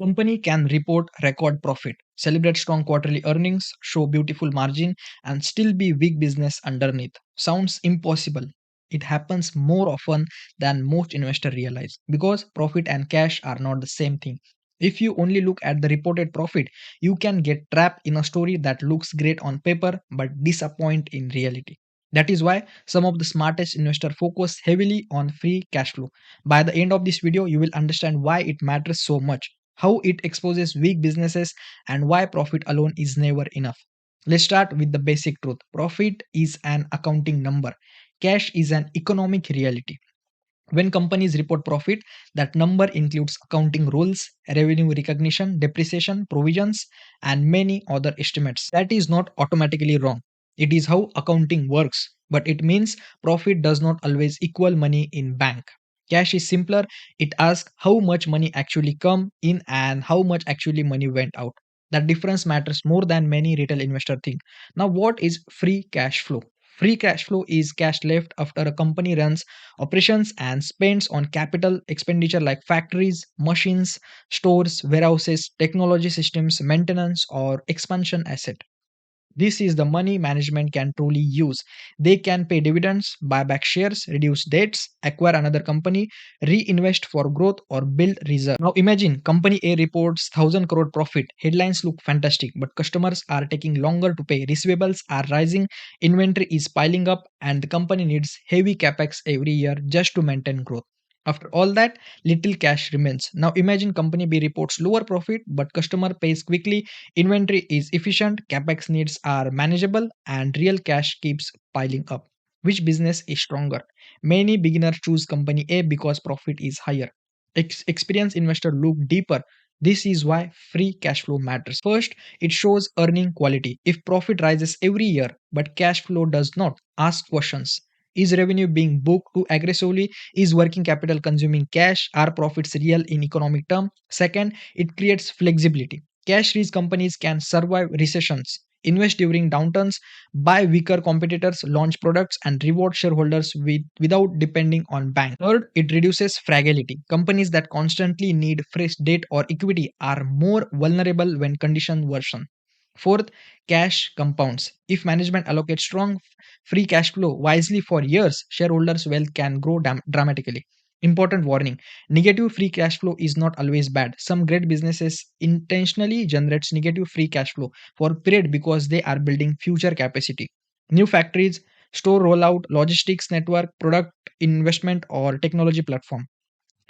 Company can report record profit, celebrate strong quarterly earnings, show beautiful margin, and still be weak business underneath. Sounds impossible. It happens more often than most investors realize because profit and cash are not the same thing. If you only look at the reported profit, you can get trapped in a story that looks great on paper but disappoint in reality. That is why some of the smartest investors focus heavily on free cash flow. By the end of this video, you will understand why it matters so much, how it exposes weak businesses, and why profit alone is never enough. Let's start with the basic truth. Profit is an accounting number, cash is an economic reality. When companies report profit, that number includes accounting rules, revenue recognition, depreciation, provisions, and many other estimates. That is not automatically wrong. It is how accounting works, but it means profit does not always equal money in bank. Cash is simpler. It asks how much money actually come in and how much actually money went out. That difference matters more than many retail investors think. Now, what is free cash flow? Free cash flow is cash left after a company runs operations and spends on capital expenditure like factories, machines, stores, warehouses, technology systems, maintenance, or expansion asset. This is the money management can truly use. They can pay dividends, buy back shares, reduce debts, acquire another company, reinvest for growth, or build reserve. Now imagine company A reports 1000 crore profit. Headlines look fantastic, but customers are taking longer to pay. Receivables are rising, inventory is piling up, and the company needs heavy capex every year just to maintain growth. After all that, little cash remains. Now imagine company B reports lower profit, but customer pays quickly. Inventory is efficient, capex needs are manageable, and real cash keeps piling up. Which business is stronger? Many beginners choose company A because profit is higher. Experienced investors look deeper. This is why free cash flow matters. First, it shows earning quality. If profit rises every year but cash flow does not, ask questions. Is revenue being booked too aggressively? Is working capital consuming cash? Are profits real in economic terms? Second, it creates flexibility. Cash-rich companies can survive recessions, invest during downturns, buy weaker competitors, launch products, and reward shareholders without depending on banks. Third, it reduces fragility. Companies that constantly need fresh debt or equity are more vulnerable when conditions worsen. Fourth, cash compounds. If management allocates strong free cash flow wisely for years, shareholders' wealth can grow dramatically. Important warning: negative free cash flow is not always bad. Some great businesses intentionally generates negative free cash flow for a period because they are building future capacity. New factories, store rollout, logistics network, product investment, or technology platform.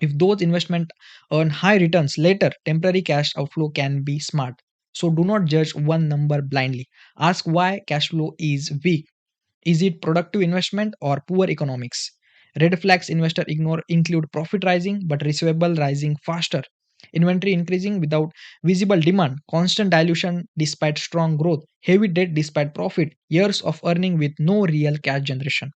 If those investments earn high returns later, temporary cash outflow can be smart. So do not judge one number blindly. Ask why cash flow is weak. Is it productive investment or poor economics? Red flags investor ignore include profit rising but receivable rising faster, inventory increasing without visible demand, constant dilution despite strong growth, heavy debt despite profit, years of earning with no real cash generation.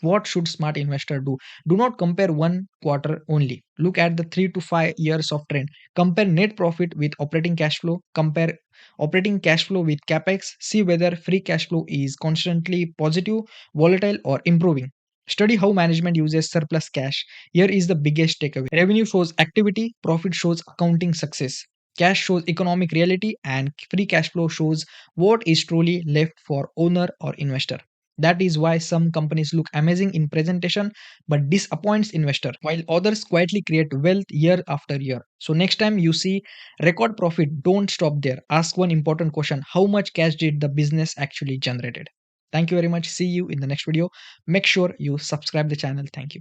What should smart investor do? Do not compare one quarter only. Look at the 3 to 5 years of trend. Compare net profit with operating cash flow. Compare operating cash flow with capex. See whether free cash flow is constantly positive, volatile, or improving. Study how management uses surplus cash. Here is the biggest takeaway. Revenue shows activity, profit shows accounting success. Cash shows economic reality, and free cash flow shows what is truly left for owner or investor. That is why some companies look amazing in presentation but disappoints investor, while others quietly create wealth year after year. So next time you see record profit, don't stop there. Ask one important question: how much cash did the business actually generated? Thank you very much. See you in the next video. Make sure you subscribe the channel. Thank you.